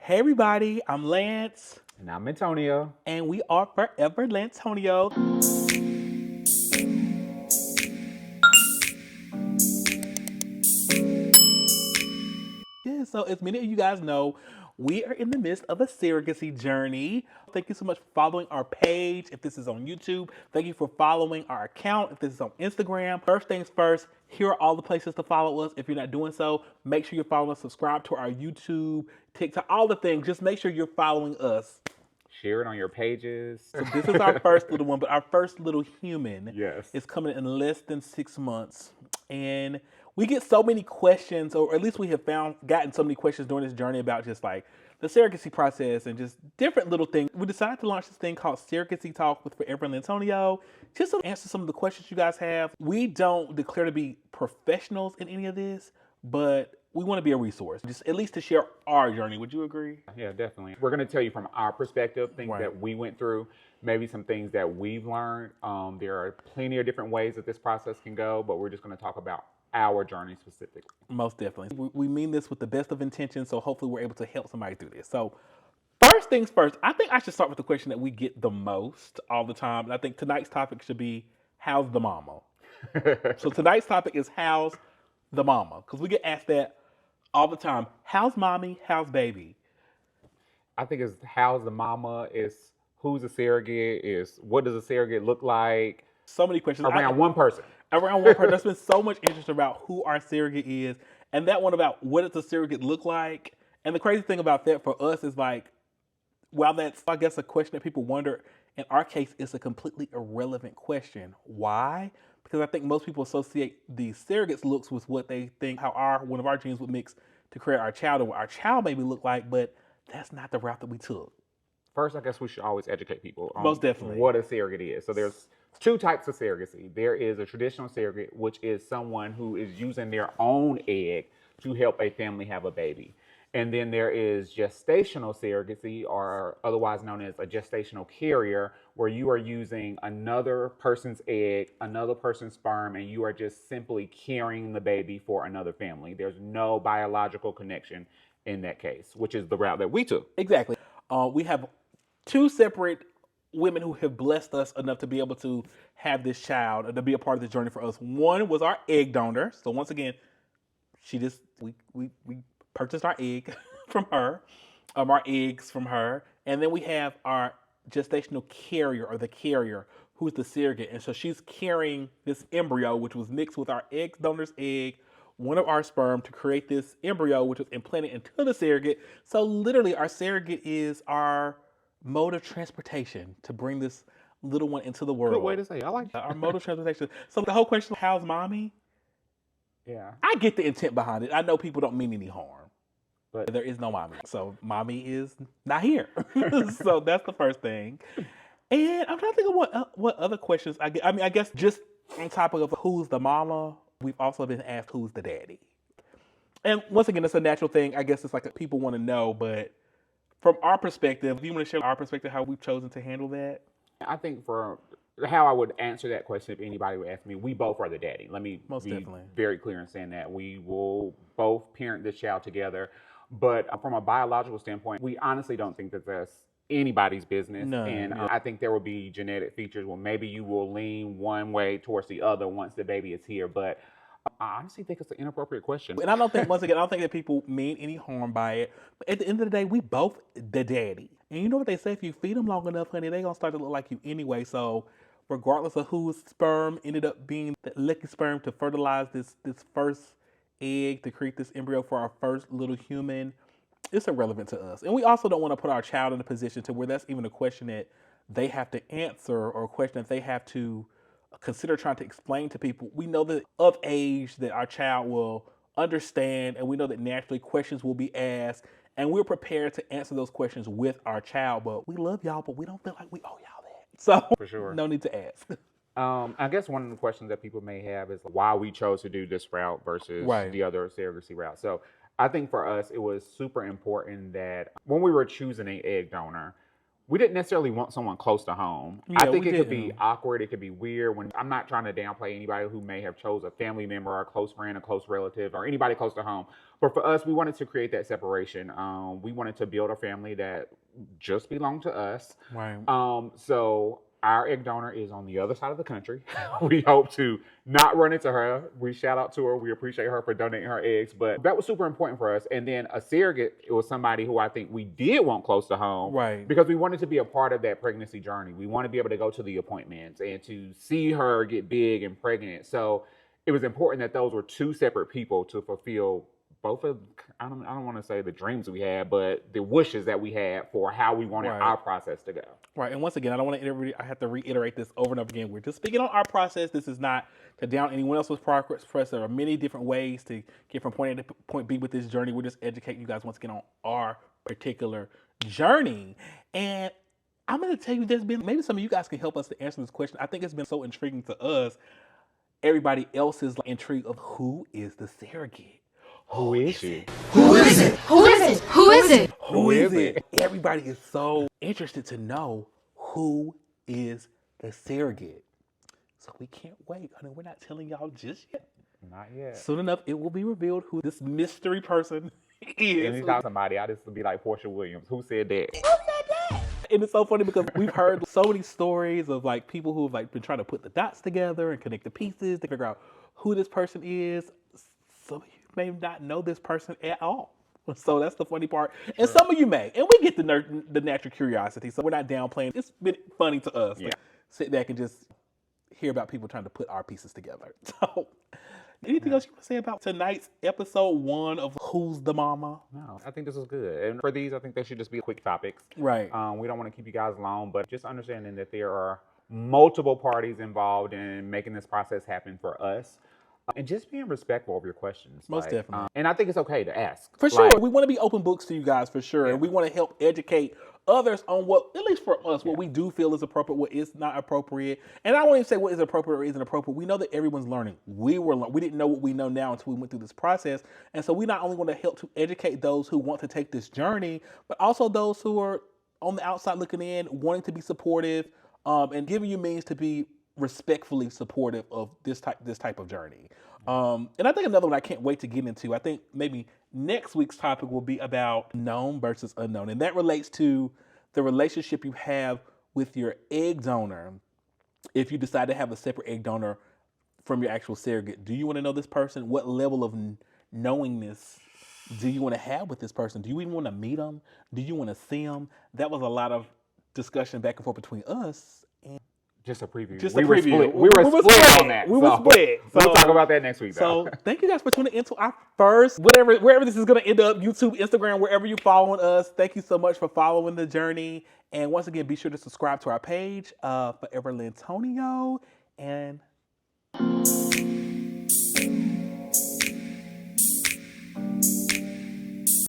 Hey everybody, I'm Lance. And I'm Antonio. And we are Forever Lantonio. Yeah, so as many of you guys know, we are in the midst of a surrogacy journey. Thank you so much for following our page. If this is on YouTube, thank you for following our account. If this is on Instagram, first things first, here are all the places to follow us. If you're not doing so, make sure you're following us, subscribe to our YouTube, TikTok, all the things. Just make sure you're following us. Share it on your pages. So this is our first little one, but our first little human Yes. is coming in less than 6 months. And we get so many questions, or at least we have gotten so many questions during this journey about just like the surrogacy process and just different little things. We decided to launch this thing called Surrogacy Talk with Forever Lantonio, just to answer some of the questions you guys have. We don't declare to be professionals in any of this, but we want to be a resource, just at least to share our journey. Would you agree? Yeah, definitely. We're going to tell you from our perspective, things Right. that we went through, maybe some things that we've learned. There are plenty of different ways that this process can go, but we're just going to talk about our journey specifically. Most definitely. We mean this with the best of intentions, so hopefully we're able to help somebody through this. So, first things first, I think I should start with the question that we get the most all the time. And I think tonight's topic should be, how's the mama? So, tonight's topic is, how's the mama? Because we get asked that all the time. How's mommy? How's baby? I think it's how's the mama, is who's a surrogate, is what does a surrogate look like So many questions. around one person. Around one person. There's been so much interest about who our surrogate is, and that one about what does a surrogate look like. And the crazy thing about that for us is like, while that's, I guess, a question that people wonder, in our case, it's a completely irrelevant question. Why? Because I think most people associate the surrogate's looks with what they think how one of our genes would mix to create our child, or what our child maybe look like, but that's not the route that we took. First, I guess we should always educate people on Most definitely. what a surrogate is. So there's two types of surrogacy. There is a traditional surrogate, which is someone who is using their own egg to help a family have a baby. And then there is gestational surrogacy, or otherwise known as a gestational carrier, where you are using another person's egg, another person's sperm, and you are just simply carrying the baby for another family. There's no biological connection in that case, which is the route that we took. Exactly. We have two separate women who have blessed us enough to be able to have this child and to be a part of this journey for us. One was our egg donor. So once again, we purchased our egg from her, our eggs from her, and then we have our gestational carrier, or the carrier, who's the surrogate. And so she's carrying this embryo, which was mixed with our egg donor's egg, one of our sperm, to create this embryo, which was implanted into the surrogate. So literally, our surrogate is our mode of transportation to bring this little one into the world. Good way to say it. I like that. Our mode of transportation. So the whole question, how's mommy? Yeah. I get the intent behind it. I know people don't mean any harm, But there is no mommy. So mommy is not here. So that's the first thing. And I'm trying to think of what other questions I get. I mean, I guess just on topic of who's the mama, we've also been asked who's the daddy. And once again, it's a natural thing. I guess it's like people want to know, but from our perspective, do you want to share our perspective, how we've chosen to handle that? I think for how I would answer that question, if anybody would ask me, we both are the daddy. Let me Most be definitely. very clear in saying that. We will both parent this child together. But from a biological standpoint, we honestly don't think that that's anybody's business. No, And yeah. I think there will be genetic features where maybe you will lean one way towards the other once the baby is here. But I honestly think it's an inappropriate question. And I don't think, once again, I don't think that people mean any harm by it. But at the end of the day, we both the daddy. And you know what they say, if you feed them long enough, honey, they're going to start to look like you anyway. So regardless of whose sperm ended up being the lucky sperm to fertilize this first egg, to create this embryo for our first little human, it's irrelevant to us. And we also don't want to put our child in a position to where that's even a question that they have to answer, or a question that they have to consider trying to explain to people. We know that of age that our child will understand, and we know that naturally questions will be asked, and we're prepared to answer those questions with our child. But we love y'all, but we don't feel like we owe y'all that. So For sure. no need to ask. I guess one of the questions that people may have is why we chose to do this route versus Right. the other surrogacy route. So I think for us, it was super important that when we were choosing an egg donor, we didn't necessarily want someone close to home. Yeah, I think we it could be didn't. awkward. It could be weird. When I'm not trying to downplay anybody who may have chose a family member or a close friend, a close relative, or anybody close to home. But for us, we wanted to create that separation. We wanted to build a family that just belonged to us. Right. So our egg donor is on the other side of the country. We hope to not run into her. We shout out to her. We appreciate her for donating her eggs. But that was super important for us. And then a surrogate, it was somebody who I think we did want close to home. Right. Because we wanted to be a part of that pregnancy journey. We want to be able to go to the appointments and to see her get big and pregnant. So it was important that those were two separate people to fulfill both of, I don't want to say the dreams we had, but the wishes that we had for how we wanted our process to go. Right, and once again, I have to reiterate this over and over again. We're just speaking on our process. This is not to down anyone else's progress. There are many different ways to get from point A to point B with this journey. We're just educating you guys once again on our particular journey. And I'm going to tell you, maybe some of you guys can help us to answer this question. I think it's been so intriguing to us. Everybody else is intrigued of who is the surrogate. Who is she? Who is it? Who is it? Who is it? Who is it? Everybody is so interested to know who is the surrogate. So we can't wait. Honey, we're not telling y'all just yet. Not yet. Soon enough, it will be revealed who this mystery person is. And he's not somebody. I just would be like Portia Williams. Who said that? Who said that? And it's so funny because we've heard so many stories of like people who've like been trying to put the dots together and connect the pieces to figure out who this person is. Some of you may not know this person at all. So that's the funny part. And some of you may. And we get the natural curiosity. So we're not downplaying. It's been funny to us. Yeah. To sit back and just hear about people trying to put our pieces together. So anything else you want to say about tonight's episode 1 of Who's the Mama? No, I think this is good. And for these, I think they should just be quick topics. Right. We don't want to keep you guys long, but just understanding that there are multiple parties involved in making this process happen for us. And just being respectful of your questions. Most definitely. And I think it's okay to ask. For sure. We want to be open books to you guys for sure. Yeah. And we want to help educate others on what, at least for us, what we do feel is appropriate, what is not appropriate. And I won't even say what is appropriate or isn't appropriate. We know that everyone's learning. We didn't know what we know now until we went through this process. And so we not only want to help to educate those who want to take this journey, but also those who are on the outside looking in, wanting to be supportive, and giving you means to be respectfully supportive of this type of journey. And I think another one I can't wait to get into, I think maybe next week's topic will be about known versus unknown. And that relates to the relationship you have with your egg donor. If you decide to have a separate egg donor from your actual surrogate, do you want to know this person? What level of knowingness do you want to have with this person? Do you even want to meet them? Do you want to see them? That was a lot of discussion back and forth between us. And just a preview. We were split. We were split on that. We were split. We'll talk about that next week, though. So thank you guys for tuning into our first, wherever this is going to end up, YouTube, Instagram, wherever you're following us. Thank you so much for following the journey. And once again, be sure to subscribe to our page, Forever Lantonio. And